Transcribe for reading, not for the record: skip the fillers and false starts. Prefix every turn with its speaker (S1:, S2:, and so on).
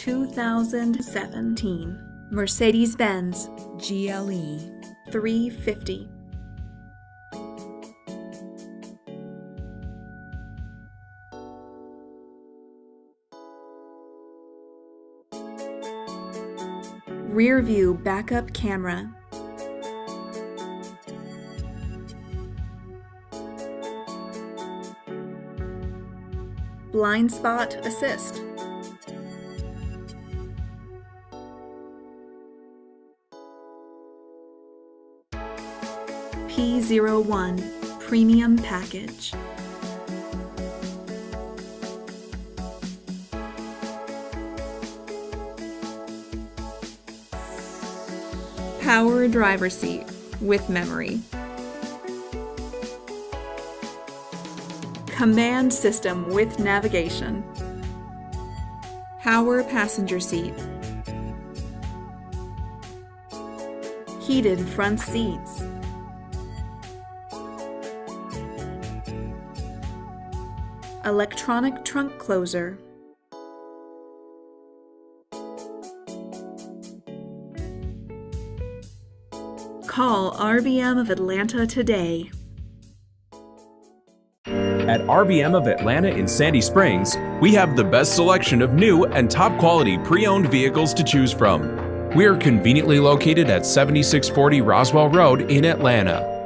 S1: 2017 Mercedes-Benz GLE 350. Rear view backup camera. Blind spot assist. P01 premium package. Power driver seat with memory. Command system with navigation. Power passenger seat. Heated front seats. Electronic trunk closer. Call RBM of Atlanta today.
S2: At RBM of Atlanta in Sandy Springs, we have the best selection of new and top quality pre-owned vehicles to choose from. We are conveniently located at 7640 Roswell Road in Atlanta.